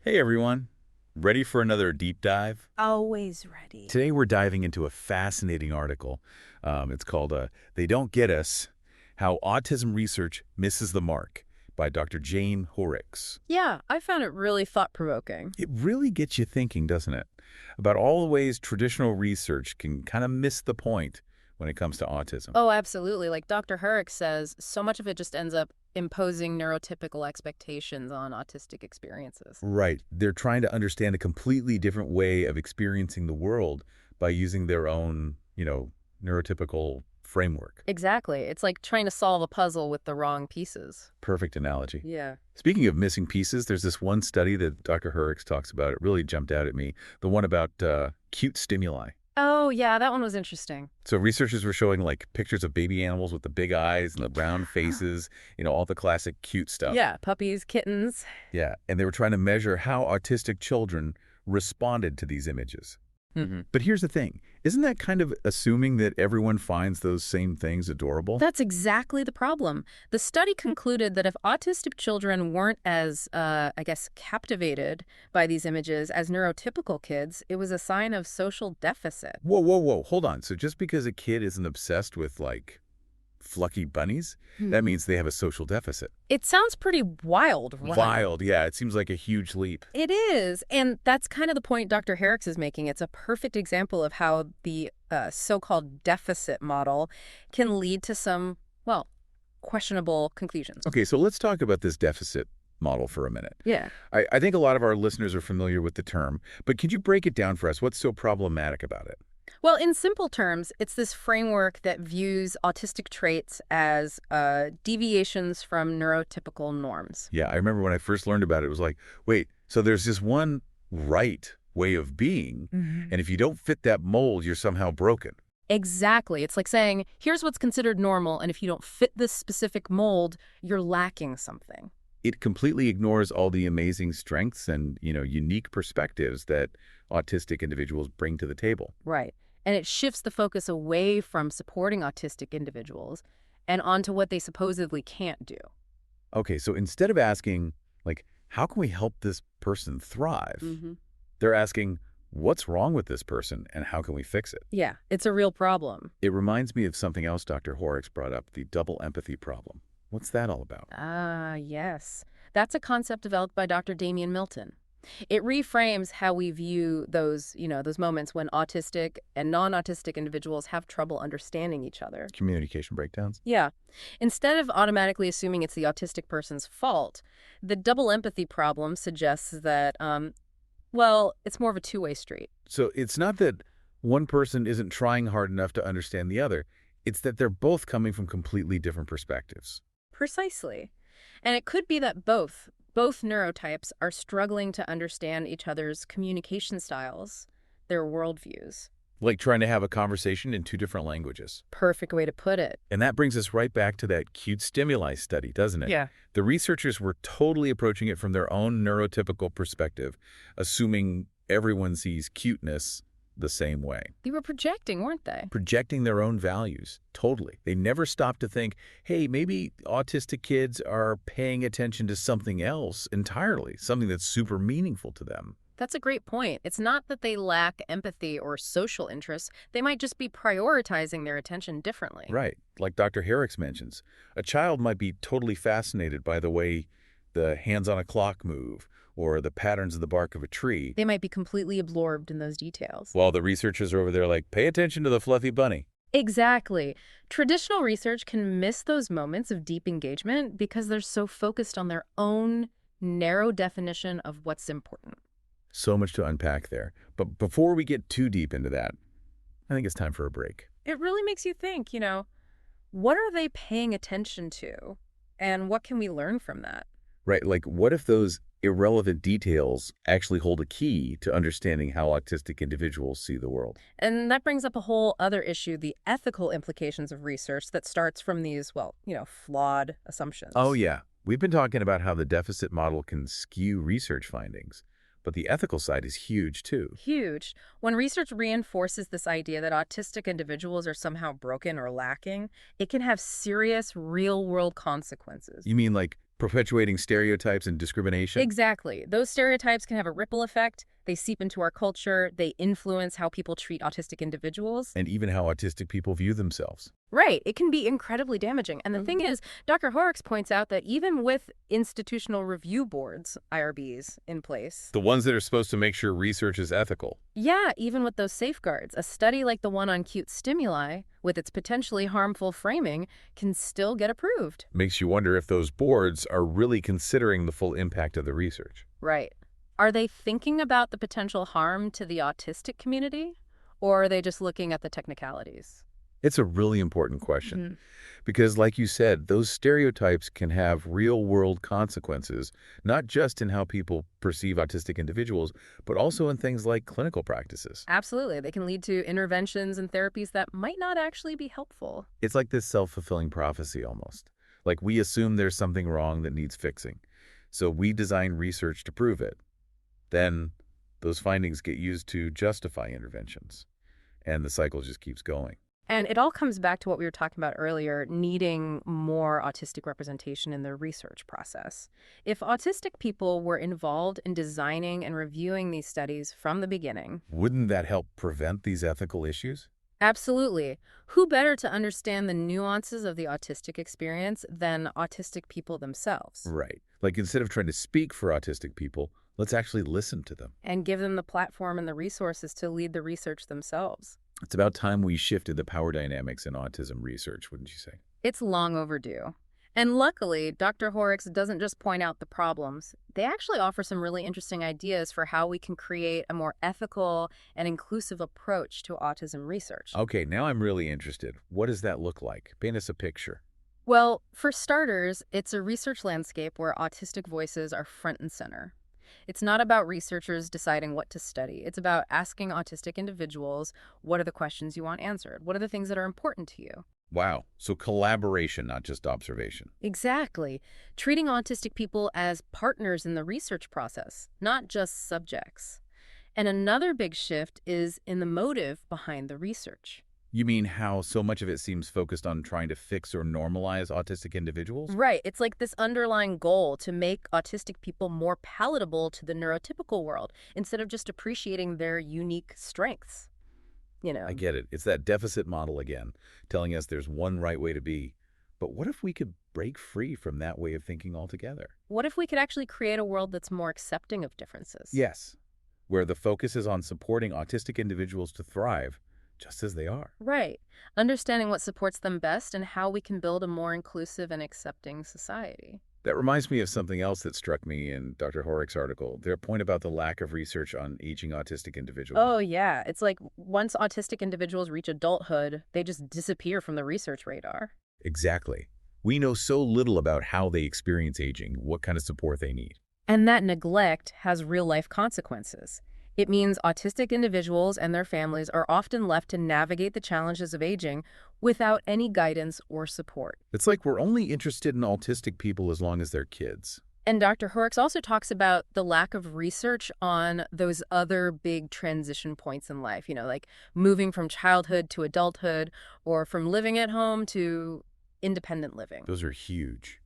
Hey everyone, ready for another deep dive? Always ready. Today we're diving into a fascinating article. It's called They Don't Get Us, How Autism Research Misses the Mark by Dr. Jaime Hoerricks. Yeah, I found it really thought-provoking. It really gets you thinking, doesn't it? About all the ways traditional research can kind of miss the point when it comes to autism. Oh, absolutely. Like Dr. Hoerricks says, so much of it just ends up imposing neurotypical expectations on autistic experiences. Right. They're trying to understand a completely different way of experiencing the world by using their own, neurotypical framework. Exactly. It's like trying to solve a puzzle with the wrong pieces. Perfect analogy. Yeah. Speaking of missing pieces, there's this one study that Dr. Hoerricks talks about. It really jumped out at me. The one about cute stimuli. Oh, yeah, that one was interesting. So researchers were showing like pictures of baby animals with the big eyes and the round faces, all the classic cute stuff. Yeah, puppies, kittens. Yeah. And they were trying to measure how autistic children responded to these images. But here's the thing. Isn't that kind of assuming that everyone finds those same things adorable? That's exactly the problem. The study concluded that if autistic children weren't as, captivated by these images as neurotypical kids, it was a sign of social deficit. Whoa, whoa, whoa. Hold on. So just because a kid isn't obsessed with, like, fluffy bunnies, that means they have a social deficit. It sounds pretty wild, right? Wild, yeah. It seems like a huge leap. It is. And that's kind of the point Dr. Hoerricks is making. It's a perfect example of how the so-called deficit model can lead to some, well, questionable conclusions. Okay, so let's talk about this deficit model for a minute. Yeah. I think a lot of our listeners are familiar with the term, but could you break it down for us? What's so problematic about it? Well, in simple terms, it's this framework that views autistic traits as deviations from neurotypical norms. Yeah, I remember when I first learned about it, it was like, wait, so there's this one right way of being, and if you don't fit that mold, you're somehow broken. Exactly. It's like saying, here's what's considered normal, and if you don't fit this specific mold, you're lacking something. It completely ignores all the amazing strengths and, unique perspectives that autistic individuals bring to the table. Right. And it shifts the focus away from supporting autistic individuals and onto what they supposedly can't do. Okay, so instead of asking, like, how can we help this person thrive? Mm-hmm. They're asking, what's wrong with this person and how can we fix it? Yeah, it's a real problem. It reminds me of something else Dr. Hoerricks brought up, the double empathy problem. What's that all about? Ah, yes. That's a concept developed by Dr. Damian Milton. It reframes how we view those moments when autistic and non-autistic individuals have trouble understanding each other. Communication breakdowns? Yeah. Instead of automatically assuming it's the autistic person's fault, the double empathy problem suggests that, it's more of a two-way street. So it's not that one person isn't trying hard enough to understand the other. It's that they're both coming from completely different perspectives. Precisely. And it could be that both neurotypes are struggling to understand each other's communication styles, their worldviews. Like trying to have a conversation in two different languages. Perfect way to put it. And that brings us right back to that cute stimuli study, doesn't it? Yeah. The researchers were totally approaching it from their own neurotypical perspective, assuming everyone sees cuteness the same way. They were projecting, weren't they? Projecting their own values. Totally. They never stopped to think, hey, maybe autistic kids are paying attention to something else entirely, something that's super meaningful to them. That's a great point. It's not that they lack empathy or social interests. They might just be prioritizing their attention differently. Right. Like Dr. Hoerricks mentions, a child might be totally fascinated by the way the hands on a clock move or the patterns of the bark of a tree. They might be completely absorbed in those details. While the researchers are over there like, pay attention to the fluffy bunny. Exactly. Traditional research can miss those moments of deep engagement because they're so focused on their own narrow definition of what's important. So much to unpack there. But before we get too deep into that, I think it's time for a break. It really makes you think, what are they paying attention to? And what can we learn from that? Right, like what if those irrelevant details actually hold a key to understanding how autistic individuals see the world? And that brings up a whole other issue, the ethical implications of research that starts from these, flawed assumptions. Oh, yeah. We've been talking about how the deficit model can skew research findings. But the ethical side is huge, too. Huge. When research reinforces this idea that autistic individuals are somehow broken or lacking, it can have serious real-world consequences. You mean like Perpetuating stereotypes and discrimination? Exactly. Those stereotypes can have a ripple effect. They seep into our culture. They influence how people treat autistic individuals. And even how autistic people view themselves. Right. It can be incredibly damaging. And the thing is, Dr. Hoerricks points out that even with institutional review boards, IRBs, in place, The ones that are supposed to make sure research is ethical. yeah, even with those safeguards, a study like the one on cute stimuli, with its potentially harmful framing, can still get approved. Makes you wonder if those boards are really considering the full impact of the research. Right. Are they thinking about the potential harm to the autistic community? Or are they just looking at the technicalities? It's a really important question because, like you said, those stereotypes can have real-world consequences, not just in how people perceive autistic individuals, but also in things like clinical practices. Absolutely. They can lead to interventions and therapies that might not actually be helpful. It's like this self-fulfilling prophecy almost. Like we assume there's something wrong that needs fixing, so we design research to prove it. Then those findings get used to justify interventions, and the cycle just keeps going. And it all comes back to what we were talking about earlier, needing more autistic representation in the research process. If autistic people were involved in designing and reviewing these studies from the beginning, Wouldn't that help prevent these ethical issues? absolutely. Who better to understand the nuances of the autistic experience than autistic people themselves? Right. Like instead of trying to speak for autistic people, let's actually listen to them. And give them the platform and the resources to lead the research themselves. It's about time we shifted the power dynamics in autism research, wouldn't you say? It's long overdue. And luckily, Dr. Hoerricks doesn't just point out the problems. They actually offer some really interesting ideas for how we can create a more ethical and inclusive approach to autism research. Okay, now I'm really interested. What does that look like? Paint us a picture. Well, for starters, it's a research landscape where autistic voices are front and center. It's not about researchers deciding what to study. It's about asking autistic individuals, what are the questions you want answered? What are the things that are important to you? Wow, so collaboration, not just observation. Exactly. Treating autistic people as partners in the research process, not just subjects. And another big shift is in the motive behind the research. You mean how so much of it seems focused on trying to fix or normalize autistic individuals? Right. It's like this underlying goal to make autistic people more palatable to the neurotypical world instead of just appreciating their unique strengths. I get it. It's that deficit model again, telling us there's one right way to be. But what if we could break free from that way of thinking altogether? What if we could actually create a world that's more accepting of differences? Yes, where the focus is on supporting autistic individuals to thrive just as they are. Right. Understanding what supports them best and how we can build a more inclusive and accepting society. That reminds me of something else that struck me in Dr. Hoerricks' article, their point about the lack of research on aging autistic individuals. Oh, yeah. It's like once autistic individuals reach adulthood, they just disappear from the research radar. Exactly. We know so little about how they experience aging, what kind of support they need. And that neglect has real-life consequences. It means autistic individuals and their families are often left to navigate the challenges of aging without any guidance or support. It's like we're only interested in autistic people as long as they're kids. And Dr. Hoerricks also talks about the lack of research on those other big transition points in life, like moving from childhood to adulthood or from living at home to independent living. Those are huge.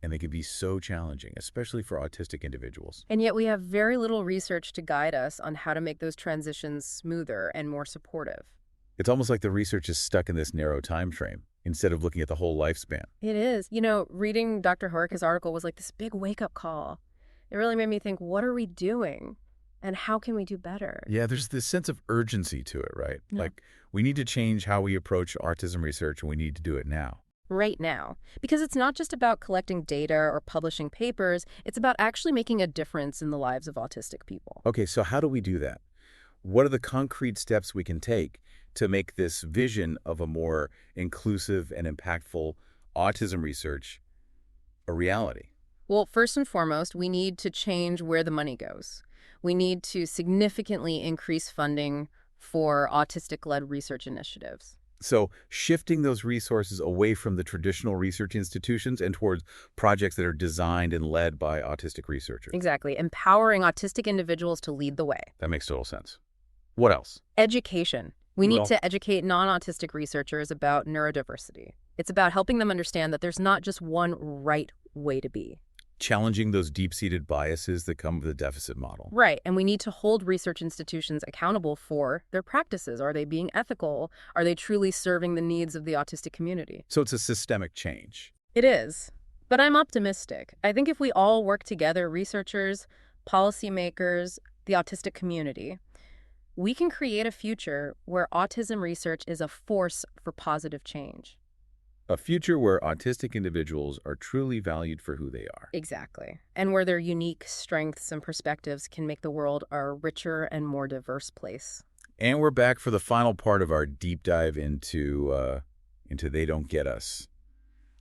And they can be so challenging, especially for autistic individuals. And yet we have very little research to guide us on how to make those transitions smoother and more supportive. It's almost like the research is stuck in this narrow time frame instead of looking at the whole lifespan. It is. Reading Dr. Hoerricks' article was like this big wake-up call. It really made me think, what are we doing? And how can we do better? Yeah, there's this sense of urgency to it, right? Yeah. Like, we need to change how we approach autism research, and we need to do it now. Right now. Because it's not just about collecting data or publishing papers, it's about actually making a difference in the lives of autistic people. Okay, so how do we do that? What are the concrete steps we can take to make this vision of a more inclusive and impactful autism research a reality? Well, first and foremost, we need to change where the money goes. We need to significantly increase funding for autistic-led research initiatives. So shifting those resources away from the traditional research institutions and towards projects that are designed and led by autistic researchers. Exactly. Empowering autistic individuals to lead the way. That makes total sense. What else? Education. We need Well- to educate non-autistic researchers about neurodiversity. It's about helping them understand that there's not just one right way to be. Challenging those deep-seated biases that come with the deficit model. Right, and we need to hold research institutions accountable for their practices. Are they being ethical? Are they truly serving the needs of the autistic community? So it's a systemic change. It is. But I'm optimistic. I think if we all work together, researchers, policymakers, the autistic community, we can create a future where autism research is a force for positive change. A future where autistic individuals are truly valued for who they are. Exactly. And where their unique strengths and perspectives can make the world a richer and more diverse place. And we're back for the final part of our deep dive into They Don't Get Us.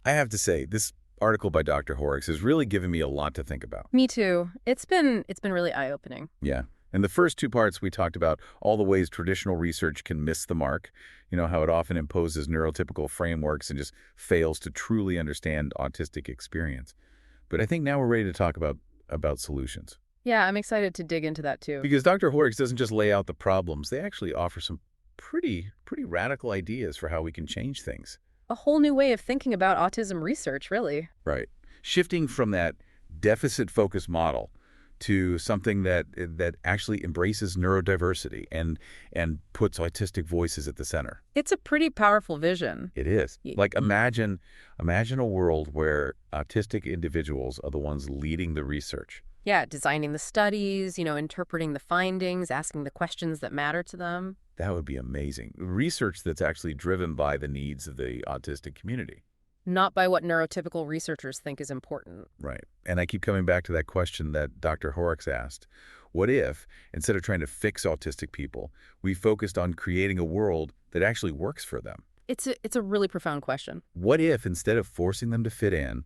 I have to say, this article by Dr. Hoerricks has really given me a lot to think about. Me too. It's been really eye-opening. Yeah. In the first two parts, we talked about all the ways traditional research can miss the mark, how it often imposes neurotypical frameworks and just fails to truly understand autistic experience. But I think now we're ready to talk about solutions. Yeah, I'm excited to dig into that too. Because Dr. Hoerricks doesn't just lay out the problems, they actually offer some pretty radical ideas for how we can change things. A whole new way of thinking about autism research, really. Right. Shifting from that deficit-focused model to something that actually embraces neurodiversity and puts autistic voices at the center. It's a pretty powerful vision. It is. Like imagine a world where autistic individuals are the ones leading the research. Yeah, designing the studies, interpreting the findings, asking the questions that matter to them. That would be amazing. Research that's actually driven by the needs of the autistic community. Not by what neurotypical researchers think is important. Right. And I keep coming back to that question that Dr. Hoerricks asked. What if, instead of trying to fix autistic people, we focused on creating a world that actually works for them? It's a really profound question. What if, instead of forcing them to fit in,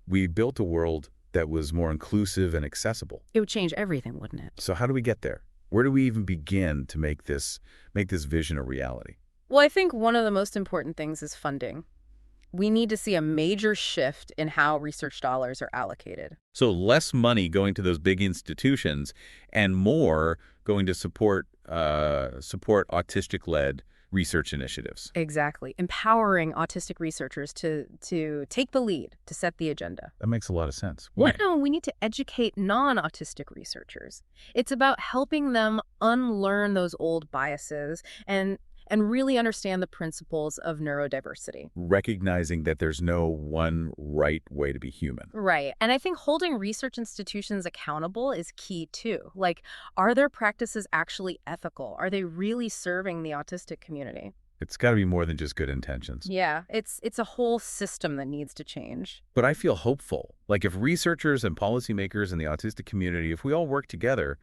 we built a world that was more inclusive and accessible? It would change everything, wouldn't it? So how do we get there? Where do we even begin to make this vision a reality? Well, I think one of the most important things is funding. We need to see a major shift in how research dollars are allocated. So less money going to those big institutions and more going to support autistic-led research initiatives. Exactly. Empowering autistic researchers to take the lead, to set the agenda. That makes a lot of sense. Why? No, we need to educate non-autistic researchers. It's about helping them unlearn those old biases and really understand the principles of neurodiversity. Recognizing that there's no one right way to be human. Right. And I think holding research institutions accountable is key too. Like, are their practices actually ethical? Are they really serving the autistic community? It's got to be more than just good intentions. Yeah, it's a whole system that needs to change. But I feel hopeful. Like if researchers and policymakers in the autistic community, if we all work together,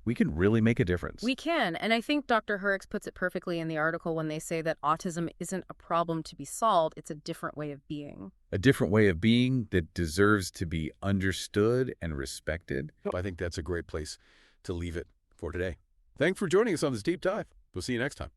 we can really make a difference. We can. And I think Dr. Hoerricks puts it perfectly in the article when they say that autism isn't a problem to be solved, it's a different way of being. A different way of being that deserves to be understood and respected. I think that's a great place to leave it for today. Thanks for joining us on this deep dive. We'll see you next time.